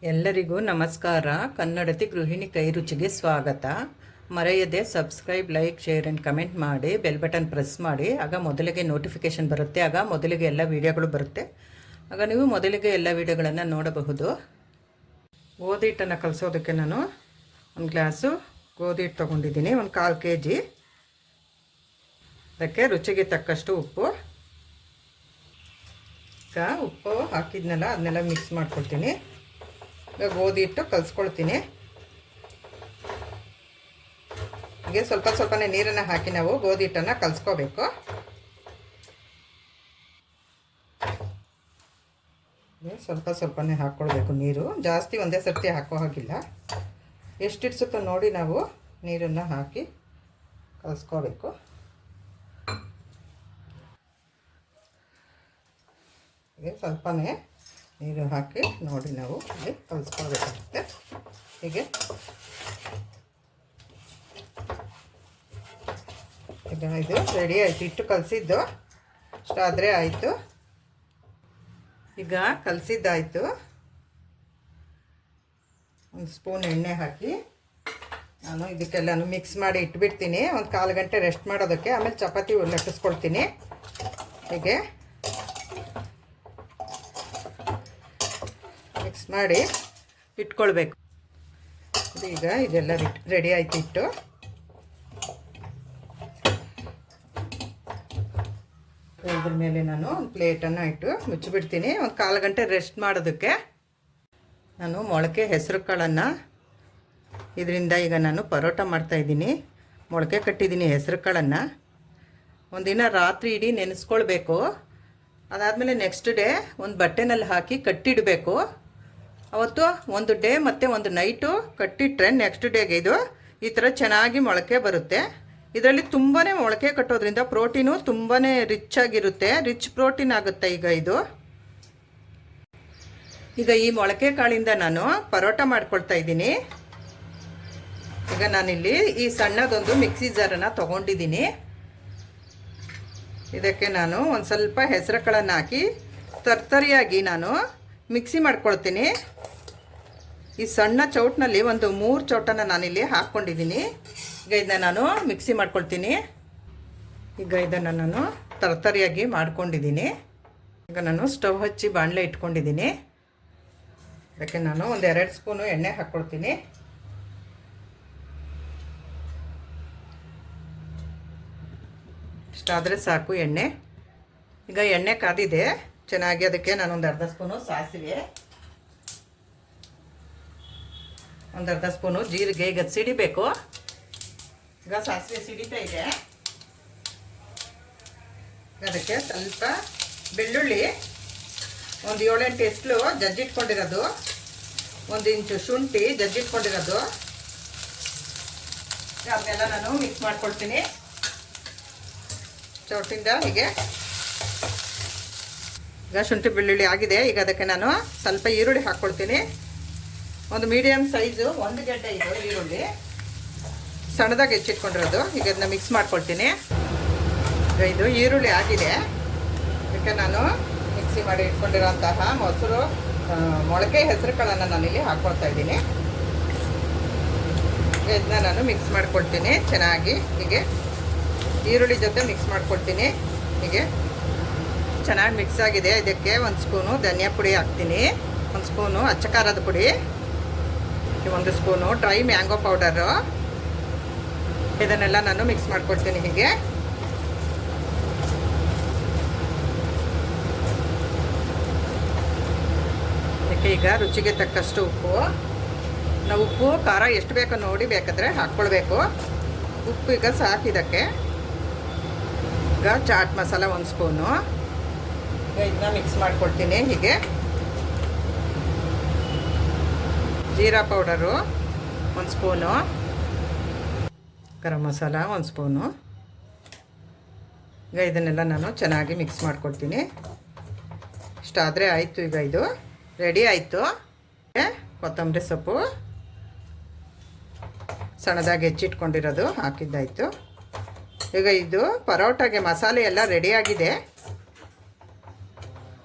ಎಲ್ಲರಿಗೂ ನಮಸ್ಕಾರ. ಕನ್ನಡತಿ ಗೃಹಿಣಿ ಕೈ ರುಚಿಗೆ ಸ್ವಾಗತ. ಮರೆಯದೆ subscribe, like, share and comment ಮಾಡಿ, ಬೆಲ್ ಬಟನ್ ಪ್ರೆಸ್ ಮಾಡಿ. ಆಗ ಮೊದಲಿಗೆ ನೋಟಿಫಿಕೇಷನ್ ಬರುತ್ತೆ, ಆಗ ಮೊದಲಿಗೆ ಎಲ್ಲ ವೀಡಿಯೋಗಳು ಬರುತ್ತೆ, ಆಗ ನೀವು ಮೊದಲಿಗೆ ಎಲ್ಲ ವೀಡಿಯೋಗಳನ್ನು ನೋಡಬಹುದು. ಗೋಧಿ ಹಿಟ್ಟನ್ನು ಕಲಿಸೋದಕ್ಕೆ ನಾನು ಒಂದು ಗ್ಲಾಸು ಗೋಧಿ ಹಿಟ್ಟು ತೊಗೊಂಡಿದ್ದೀನಿ, ಒಂದು 1/4 kg. ಅದಕ್ಕೆ ರುಚಿಗೆ ತಕ್ಕಷ್ಟು ಉಪ್ಪು. ಈಗ ಉಪ್ಪು ಹಾಕಿದ್ನಲ್ಲ ಅದನ್ನೆಲ್ಲ ಮಿಕ್ಸ್ ಮಾಡ್ಕೊಳ್ತೀನಿ. ಈಗ ಗೋಧಿ ಹಿಟ್ಟು ಕಲಿಸ್ಕೊಳ್ತೀನಿ. ಹೀಗೆ ಸ್ವಲ್ಪ ಸ್ವಲ್ಪನೇ ನೀರನ್ನು ಹಾಕಿ ನಾವು ಗೋಧಿ ಹಿಟ್ಟನ್ನು ಕಲಿಸ್ಕೋಬೇಕು. ಸ್ವಲ್ಪ ಸ್ವಲ್ಪನೇ ಹಾಕ್ಕೊಳ್ಬೇಕು ನೀರು, ಜಾಸ್ತಿ ಒಂದೇ ಸರ್ತಿ ಹಾಕೋ ಹಾಗಿಲ್ಲ. ಎಷ್ಟು ಇಡ್ಸುತ್ತೋ ನೋಡಿ ನಾವು ನೀರನ್ನು ಹಾಕಿ ಕಲಿಸ್ಕೋಬೇಕು. ಹೀಗೆ ಸ್ವಲ್ಪನೇ ನೀರು ಹಾಕಿ ನೋಡಿ ನಾವು ಹೀಗೆ ಕಲಿಸ್ಕೊಳ್ಬೇಕಾಗುತ್ತೆ. ಹೀಗೆ ಈಗ ಇದು ರೆಡಿ ಆಯಿತು. ಹಿಟ್ಟು ಕಲಸಿದ್ದು ಅಷ್ಟಾದರೆ ಆಯಿತು. ಈಗ ಕಲಸಿದ್ದಾಯಿತು. ಒಂದು ಸ್ಪೂನ್ ಎಣ್ಣೆ ಹಾಕಿ ನಾನು ಇದಕ್ಕೆಲ್ಲನೂ ಮಿಕ್ಸ್ ಮಾಡಿ ಇಟ್ಬಿಡ್ತೀನಿ. ಒಂದು 1/4 ಗಂಟೆ ರೆಸ್ಟ್ ಮಾಡೋದಕ್ಕೆ. ಆಮೇಲೆ ಚಪಾತಿ ಲಟ್ಟಿಸ್ಕೊಳ್ತೀನಿ. ಹೀಗೆ ಮಿಕ್ಸ್ ಮಾಡಿ ಇಟ್ಕೊಳ್ಬೇಕು. ಈಗ ಇದೆಲ್ಲ ರೆಡಿ ಆಯ್ತು ಹಿಟ್ಟು. ಇದ್ರ ಮೇಲೆ ನಾನು ಒಂದು ಪ್ಲೇಟನ್ನು ಇಟ್ಟು ಮುಚ್ಚಿಬಿಡ್ತೀನಿ. ಒಂದು 1/4 ಗಂಟೆ ರೆಸ್ಟ್ ಮಾಡೋದಕ್ಕೆ. ನಾನು ಮೊಳಕೆ ಹೆಸರು ಕಾಳನ್ನು ಇದರಿಂದ ಈಗ ನಾನು ಪರೋಟ ಮಾಡ್ತಾಯಿದ್ದೀನಿ. ಮೊಳಕೆ ಕಟ್ಟಿದ್ದೀನಿ ಹೆಸರು ಕಾಳನ್ನು. ಒಂದಿನ ರಾತ್ರಿ ಇಡೀ ನೆನೆಸ್ಕೊಳ್ಬೇಕು. ಅದಾದಮೇಲೆ ನೆಕ್ಸ್ಟ್ ಡೇ ಒಂದು ಬಟ್ಟೆನಲ್ಲಿ ಹಾಕಿ ಕಟ್ಟಿಡಬೇಕು. ಅವತ್ತು ಒಂದು ಡೇ ಮತ್ತು ಒಂದು ನೈಟು ಕಟ್ಟಿಟ್ರೆ ನೆಕ್ಸ್ಟ್ ಡೇಗೆ ಇದು ಈ ಥರ ಚೆನ್ನಾಗಿ ಮೊಳಕೆ ಬರುತ್ತೆ. ಇದರಲ್ಲಿ ತುಂಬಾ ಮೊಳಕೆ ಕಟ್ಟೋದ್ರಿಂದ ಪ್ರೋಟೀನು ತುಂಬಾ ರಿಚ್ ಆಗಿರುತ್ತೆ, ರಿಚ್ ಪ್ರೋಟೀನ್ ಆಗುತ್ತೆ. ಈಗ ಈ ಮೊಳಕೆ ಕಾಳಿಂದ ನಾನು ಪರೋಟ ಮಾಡ್ಕೊಳ್ತಾ ಇದ್ದೀನಿ. ಈಗ ನಾನಿಲ್ಲಿ ಈ ಸಣ್ಣದೊಂದು ಮಿಕ್ಸಿ ಜಾರನ್ನು ತೊಗೊಂಡಿದ್ದೀನಿ. ಇದಕ್ಕೆ ನಾನು ಒಂದು ಸ್ವಲ್ಪ ಹೆಸರು ಕಾಳನ್ನು ಹಾಕಿ ತರ್ತರಿಯಾಗಿ ನಾನು ಮಿಕ್ಸಿ ಮಾಡ್ಕೊಳ್ತೀನಿ. ಈ ಸಣ್ಣ ಚೌಟ್ನಲ್ಲಿ ಒಂದು 3 ಚೌಟನ್ನು ನಾನಿಲ್ಲಿ ಹಾಕ್ಕೊಂಡಿದ್ದೀನಿ. ಈಗ ಇದನ್ನ ನಾನು ಮಿಕ್ಸಿ ಮಾಡ್ಕೊಳ್ತೀನಿ. ಈಗ ಇದನ್ನು ನಾನು ತರ್ತರಿಯಾಗಿ ಮಾಡ್ಕೊಂಡಿದ್ದೀನಿ. ಈಗ ನಾನು ಸ್ಟವ್ ಹಚ್ಚಿ ಬಾಣಲೆ ಇಟ್ಕೊಂಡಿದ್ದೀನಿ. ಅದಕ್ಕೆ ನಾನು ಒಂದು 2 ಸ್ಪೂನು ಎಣ್ಣೆ ಹಾಕ್ಕೊಳ್ತೀನಿ. ಇಷ್ಟಾದರೆ ಸಾಕು ಎಣ್ಣೆ. ಈಗ ಎಣ್ಣೆ ಕಾದಿದೆ ಚೆನ್ನಾಗಿ. ಅದಕ್ಕೆ ನಾನೊಂದು 1/2 ಸ್ಪೂನು ಸಾಸಿವೆ, ಒಂದು 1/2 ಸ್ಪೂನು ಜೀರಿಗೆ. ಈಗ ಸಿಡಿಬೇಕು. ಈಗ ಸಾಸಿವೆ ಸಿಡಿತಾ ಇದೆ. ಅದಕ್ಕೆ ಸ್ವಲ್ಪ ಬೆಳ್ಳುಳ್ಳಿ, ಒಂದು 7-8 ಎಸ್ಲು ಜಜ್ಜಿಟ್ಕೊಂಡಿರೋದು, 1 ಇಂಚು ಶುಂಠಿ ಜಜ್ಜಿಟ್ಕೊಂಡಿರೋದು, ಅದನ್ನೆಲ್ಲ ನಾನು ಮಿಕ್ಸ್ ಮಾಡ್ಕೊಳ್ತೀನಿ ಚೌಟಿಂದ. ಹೀಗೆ ಈಗ ಶುಂಠಿ ಬೆಳ್ಳುಳ್ಳಿ ಆಗಿದೆ. ಈಗ ಅದಕ್ಕೆ ನಾನು ಸ್ವಲ್ಪ ಈರುಳ್ಳಿ ಹಾಕ್ಕೊಳ್ತೀನಿ. ಒಂದು ಮೀಡಿಯಮ್ ಸೈಜು 1 ಗೆಡ್ಡೆ ಇದು ಈರುಳ್ಳಿ, ಸಣ್ಣದಾಗಿ ಹೆಚ್ಚಿಟ್ಕೊಂಡಿರೋದು. ಈಗ ಅದನ್ನ ಮಿಕ್ಸ್ ಮಾಡ್ಕೊಳ್ತೀನಿ. ಈಗ ಇದು ಈರುಳ್ಳಿ ಆಗಿದೆ. ಅದಕ್ಕೆ ನಾನು ಮಿಕ್ಸಿ ಮಾಡಿ ಇಟ್ಕೊಂಡಿರೋಂತಹ ಮೊಳಕೆ ಹೆಸರು ಕಾಳನ್ನು ನಾನಿಲ್ಲಿ ಹಾಕ್ಕೊಳ್ತಾ ಇದ್ದೀನಿ. ಇದನ್ನ ನಾನು ಮಿಕ್ಸ್ ಮಾಡ್ಕೊಳ್ತೀನಿ ಚೆನ್ನಾಗಿ. ಹೀಗೆ ಈರುಳ್ಳಿ ಜೊತೆ ಮಿಕ್ಸ್ ಮಾಡ್ಕೊಳ್ತೀನಿ. ಹೀಗೆ ಚೆನ್ನಾಗಿ ಮಿಕ್ಸ್ ಆಗಿದೆ. ಇದಕ್ಕೆ 1 ಸ್ಪೂನು ಧನಿಯಾ ಪುಡಿ ಹಾಕ್ತೀನಿ, 1 ಸ್ಪೂನು ಅಚ್ಚ ಖಾರದ ಪುಡಿ, 1 ಸ್ಪೂನು ಡ್ರೈ ಮ್ಯಾಂಗೋ ಪೌಡರು. ಇದನ್ನೆಲ್ಲ ನಾನು ಮಿಕ್ಸ್ ಮಾಡ್ಕೊಳ್ತೀನಿ. ಹೀಗೆ ಇದಕ್ಕೆ ಈಗ ರುಚಿಗೆ ತಕ್ಕಷ್ಟು ಉಪ್ಪು. ನಾವು ಉಪ್ಪು ಖಾರ ಎಷ್ಟು ಬೇಕೋ ನೋಡಿ ಬೇಕಾದರೆ ಹಾಕ್ಕೊಳ್ಬೇಕು. ಉಪ್ಪು ಈಗ ಸಾಕಿದಕ್ಕೆ. ಈಗ ಚಾಟ್ ಮಸಾಲ 1 ಸ್ಪೂನು. ಇದನ್ನ ಮಿಕ್ಸ್ ಮಾಡ್ಕೊಳ್ತೀನಿ. ಹೀಗೆ jeera powder 1 spoon, garam masala 1 spoon. ಈಗ ಇದನ್ನೆಲ್ಲ ನಾನು ಚೆನ್ನಾಗಿ ಮಿಕ್ಸ್ ಮಾಡ್ಕೊಳ್ತೀನಿ. ಇಷ್ಟಾದರೆ ಆಯಿತು. ಈಗ ಇದು ರೆಡಿ ಆಯಿತು. ಕೊತ್ತಂಬರಿ ಸೊಪ್ಪು ಸಣ್ಣದಾಗಿ ಹೆಚ್ಚಿಟ್ಕೊಂಡಿರೋದು ಹಾಕಿದ್ದಾಯಿತು. ಈಗ ಇದು ಪರೋಟಾಗೆ ಮಸಾಲೆ ಎಲ್ಲ ರೆಡಿಯಾಗಿದೆ.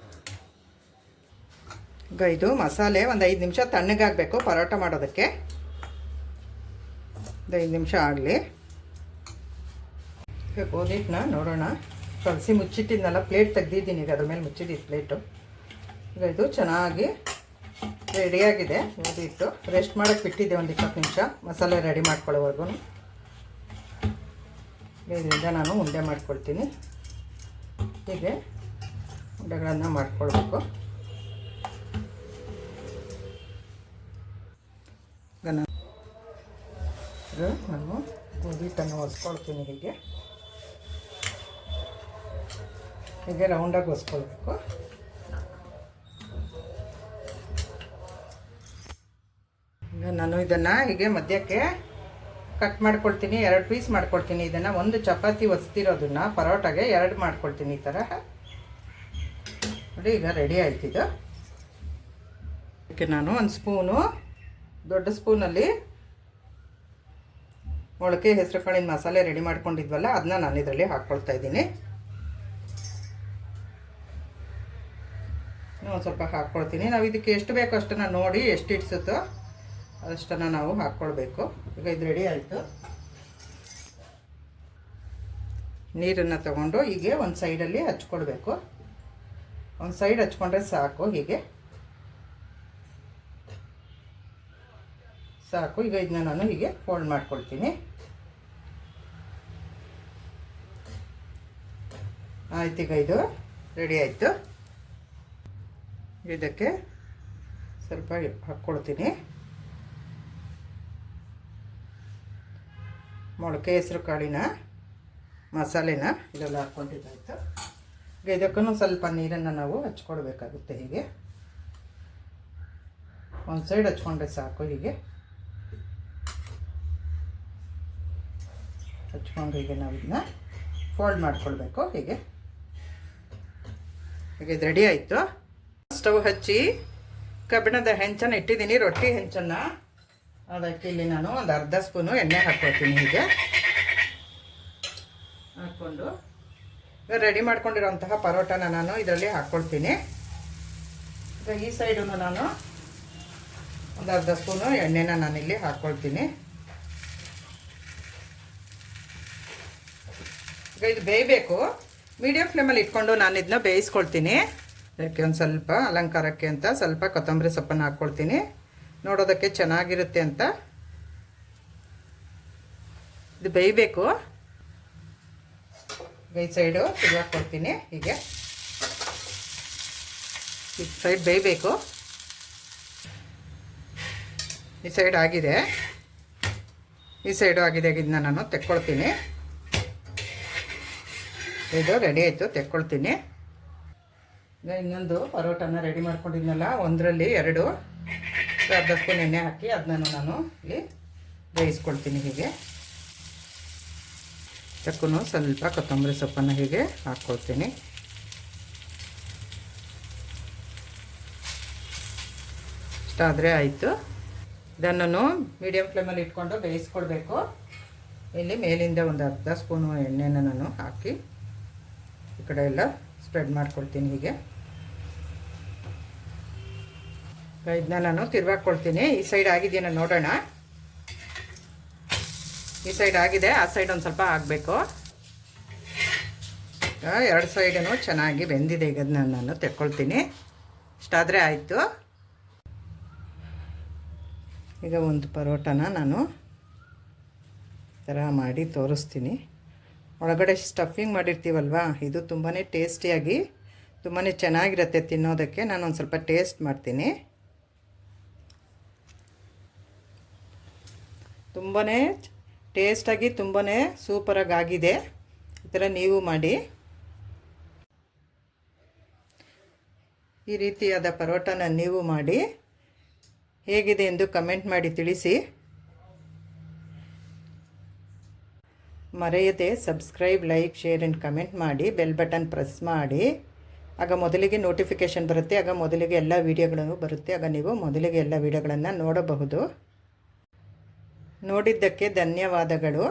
ಈಗ ಇದು ಮಸಾಲೆ ಒಂದು 5 ನಿಮಿಷ ತಣ್ಣಗಾಗಬೇಕು ಪರೋಟ ಮಾಡೋದಕ್ಕೆ. ಒಂದು 5 ನಿಮಿಷ ಆಗಲಿ. ಈಗ ಗೋಧಿ ಹಿಟ್ಟನ್ನ ನೋಡೋಣ. ಕಲಸಿ ಮುಚ್ಚಿಟ್ಟಿದ್ನಲ್ಲ, ಪ್ಲೇಟ್ ತೆಗ್ದಿದ್ದೀನಿ. ಈಗ ಅದ್ರ ಮೇಲೆ ಮುಚ್ಚಿಟ್ಟಿದ್ದು ಪ್ಲೇಟು. ಈಗ ಇದು ಚೆನ್ನಾಗಿ ರೆಡಿಯಾಗಿದೆ. ಗೋಧಿ ಹಿಟ್ಟು ರೆಸ್ಟ್ ಮಾಡೋಕ್ಕೆ ಬಿಟ್ಟಿದ್ದೆ ಒಂದು 20 ನಿಮಿಷ ಮಸಾಲೆ ರೆಡಿ ಮಾಡ್ಕೊಳ್ಳೋವರೆಗೂ. ಇದರಿಂದ ನಾನು ಉಂಡೆ ಮಾಡ್ಕೊಳ್ತೀನಿ. ಹೀಗೆ ಉಂಡೆಗಳನ್ನು ಮಾಡ್ಕೊಳ್ಬೇಕು. ಈಗ ನಾನು ಗೋಧಿ ಹಿಟ್ಟನ್ನು ಒರೆಸ್ಕೊಳ್ತೀನಿ. ಹೀಗೆ ರೌಂಡಾಗಿ ಒರೆಸ್ಕೊಳ್ಬೇಕು. ಈಗ ನಾನು ಇದನ್ನು ಹೀಗೆ ಮಧ್ಯಕ್ಕೆ ಕಟ್ ಮಾಡ್ಕೊಳ್ತೀನಿ. 2 ಪೀಸ್ ಮಾಡ್ಕೊಳ್ತೀನಿ. ಇದನ್ನು ಒಂದು ಚಪಾತಿ ಒರೆಸ್ತಿರೋದನ್ನು ಪರೋಟಾಗೆ 2 ಮಾಡ್ಕೊಳ್ತೀನಿ ಈ ಥರ. ನೋಡಿ, ಈಗ ರೆಡಿ ಆಯ್ತಿದ್ದು. ಅದಕ್ಕೆ ನಾನು ಒಂದು ಸ್ಪೂನು, ದೊಡ್ಡ ಸ್ಪೂನಲ್ಲಿ ಮೊಳಕೆ ಹೆಸರು ಕಾಳಿನ ಮಸಾಲೆ ರೆಡಿ ಮಾಡ್ಕೊಂಡಿದ್ವಲ್ಲ, ಅದನ್ನ ನಾನು ಇದರಲ್ಲಿ ಹಾಕ್ಕೊಳ್ತಾ ಇದ್ದೀನಿ. ಒಂದು ಸ್ವಲ್ಪ ಹಾಕ್ಕೊಳ್ತೀನಿ. ನಾವು ಇದಕ್ಕೆ ಎಷ್ಟು ಬೇಕೋ ಅಷ್ಟನ್ನು ನೋಡಿ, ಎಷ್ಟು ಇಡ್ಸುತ್ತೋ ಅಷ್ಟನ್ನು ನಾವು ಹಾಕ್ಕೊಳ್ಬೇಕು. ಈಗ ಇದು ರೆಡಿ ಆಯಿತು. ನೀರನ್ನು ತಗೊಂಡು ಹೀಗೆ ಒಂದು ಸೈಡಲ್ಲಿ ಹಚ್ಕೊಳ್ಬೇಕು. ಒಂದು ಸೈಡ್ ಹಚ್ಕೊಂಡ್ರೆ ಸಾಕು. ಹೀಗೆ ಸಾಕು. ಈಗ ಇದನ್ನ ನಾನು ಹೀಗೆ ಫೋಲ್ಡ್ ಮಾಡ್ಕೊಳ್ತೀನಿ. ಆಯ್ತು, ಈಗ ಇದು ರೆಡಿ ಆಯಿತು. ಇದಕ್ಕೆ ಸ್ವಲ್ಪ ಹಾಕ್ಕೊಳ್ತೀನಿ. ಮೊಳಕೆ ಹೆಸರು ಕಾಳಿನ ಮಸಾಲೆನ ಇದೆಲ್ಲ ಹಾಕ್ಕೊಂಡಿದ್ದಾಯ್ತು. ಈಗ ಇದಕ್ಕೂ ಸ್ವಲ್ಪ ನೀರನ್ನು ನಾವು ಹಚ್ಕೊಳ್ಬೇಕಾಗುತ್ತೆ. ಹೀಗೆ ಒಂದು ಸೈಡ್ ಹಚ್ಕೊಂಡ್ರೆ ಸಾಕು. ಹೀಗೆ ಹಚ್ಕೊಂಡು ಹೀಗೆ ನಾವು ಇದನ್ನ ಫೋಲ್ಡ್ ಮಾಡ್ಕೊಳ್ಬೇಕು. ಹೀಗೆ ಇದು ರೆಡಿ ಆಯಿತು. ಸ್ಟವ್ ಹಚ್ಚಿ ಕಬ್ಬಿಣದ ಹೆಂಚನ್ನು ಇಟ್ಟಿದ್ದೀನಿ, ರೊಟ್ಟಿ ಹೆಂಚನ್ನು. ಅದಕ್ಕೆ ಇಲ್ಲಿ ನಾನು ಒಂದು ಅರ್ಧ ಸ್ಪೂನು ಎಣ್ಣೆ ಹಾಕ್ಕೊಳ್ತೀನಿ. ಹೀಗೆ ಹಾಕ್ಕೊಂಡು ಈಗ ರೆಡಿ ಮಾಡ್ಕೊಂಡಿರೋಂತಹ ಪರೋಟಾನ ನಾನು ಇದರಲ್ಲಿ ಹಾಕ್ಕೊಳ್ತೀನಿ. ಈಗ ಈ ಸೈಡು ನಾನು ಒಂದು ಅರ್ಧ ಸ್ಪೂನು ಎಣ್ಣೆನ ನಾನಿಲ್ಲಿ ಹಾಕ್ಕೊಳ್ತೀನಿ. ಈಗ ಇದು ಬೇಯಬೇಕು. ಮೀಡಿಯಮ್ ಫ್ಲೇಮಲ್ಲಿ ಇಟ್ಕೊಂಡು ನಾನು ಇದನ್ನ ಬೇಯಿಸ್ಕೊಳ್ತೀನಿ. ಅದಕ್ಕೆ ಒಂದು ಸ್ವಲ್ಪ ಅಲಂಕಾರಕ್ಕೆ ಅಂತ ಸ್ವಲ್ಪ ಕೊತ್ತಂಬರಿ ಸೊಪ್ಪನ್ನು ಹಾಕ್ಕೊಳ್ತೀನಿ, ನೋಡೋದಕ್ಕೆ ಚೆನ್ನಾಗಿರುತ್ತೆ ಅಂತ. ಇದು ಬೇಯಬೇಕು. ಈ ಸೈಡು ತಿರುಗಾಕ್ಕೊಳ್ತೀನಿ. ಹೀಗೆ ಈ ಸೈಡ್ ಬೇಯಬೇಕು. ಈ ಸೈಡ್ ಆಗಿದೆ, ಈ ಸೈಡು ಆಗಿದೆ. ಇದನ್ನ ನಾನು ತೆಕ್ಕೊಳ್ತೀನಿ. ಇದು ರೆಡಿ ಆಯಿತು, ತೆಕ್ಕೊಳ್ತೀನಿ. ಈಗ ಇನ್ನೊಂದು ಪರೋಟನ ರೆಡಿ ಮಾಡ್ಕೊಂಡಿದ್ನಲ್ಲ, ಒಂದರಲ್ಲಿ 2 ಅರ್ಧ ಸ್ಪೂನ್ ಎಣ್ಣೆ ಹಾಕಿ ಅದನ್ನು ನಾನು ಇಲ್ಲಿ ಬೇಯಿಸ್ಕೊಳ್ತೀನಿ. ಹೀಗೆ ಚಕ್ಕೂ ಸ್ವಲ್ಪ ಕೊತ್ತಂಬರಿ ಸೊಪ್ಪನ್ನು ಹೀಗೆ ಹಾಕ್ಕೊಳ್ತೀನಿ. ಇಷ್ಟಾದರೆ ಆಯಿತು. ಇದನ್ನು ಮೀಡಿಯಮ್ ಫ್ಲೇಮಲ್ಲಿ ಇಟ್ಕೊಂಡು ಬೇಯಿಸ್ಕೊಳ್ಬೇಕು. ಇಲ್ಲಿ ಮೇಲಿಂದ ಒಂದು ಅರ್ಧ ಸ್ಪೂನು ಎಣ್ಣೆನ ನಾನು ಹಾಕಿ ಈ ಕಡೆ ಎಲ್ಲ ಸ್ಪ್ರೆಡ್ ಮಾಡ್ಕೊಳ್ತೀನಿ. ಹೀಗೆ ಇದನ್ನ ನಾನು ತಿರುವಾಕ್ಕೊಳ್ತೀನಿ. ಈ ಸೈಡ್ ಆಗಿದೆಯಾ ನೋಡೋಣ. ಈ ಸೈಡ್ ಆಗಿದೆ, ಆ ಸೈಡ್ ಒಂದು ಸ್ವಲ್ಪ ಆಗಬೇಕು. 2 ಸೈಡೂ ಚೆನ್ನಾಗಿ ಬೆಂದಿದೆ. ಈಗ ಅದನ್ನ ನಾನು ತೆಕ್ಕೊಳ್ತೀನಿ. ಇಷ್ಟಾದರೆ ಆಯಿತು. ಈಗ ಒಂದು ಪರೋಟನ ನಾನು ಈ ಥರ ಮಾಡಿ ತೋರಿಸ್ತೀನಿ. ಒಳಗಡೆ ಸ್ಟಫಿಂಗ್ ಮಾಡಿರ್ತೀವಲ್ವ, ಇದು ತುಂಬಾ ಟೇಸ್ಟಿಯಾಗಿ ತುಂಬಾ ಚೆನ್ನಾಗಿರುತ್ತೆ ತಿನ್ನೋದಕ್ಕೆ. ನಾನು ಒಂದು ಸ್ವಲ್ಪ ಟೇಸ್ಟ್ ಮಾಡ್ತೀನಿ. ತುಂಬಾ ಟೇಸ್ಟಾಗಿ ತುಂಬಾ ಸೂಪರಾಗಿ ಆಗಿದೆ. ಈ ಥರ ನೀವು ಮಾಡಿ. ಈ ರೀತಿಯಾದ ಪರೋಟನ ನೀವು ಮಾಡಿ ಹೇಗಿದೆ ಎಂದು ಕಮೆಂಟ್ ಮಾಡಿ ತಿಳಿಸಿ. ಮರೆಯದೆ subscribe, like, share and comment ಮಾಡಿ. ಬೆಲ್ ಬಟನ್ ಪ್ರೆಸ್ ಮಾಡಿ. ಆಗ ಮೊದಲಿಗೆ ನೋಟಿಫಿಕೇಷನ್ ಬರುತ್ತೆ. ಆಗ ಮೊದಲಿಗೆ ಎಲ್ಲ ವೀಡಿಯೋಗಳನ್ನು ಬರುತ್ತೆ. ಆಗ ನೀವು ಮೊದಲಿಗೆ ಎಲ್ಲ ವೀಡಿಯೋಗಳನ್ನು ನೋಡಬಹುದು. ನೋಡಿದ್ದಕ್ಕೆ ಧನ್ಯವಾದಗಳು.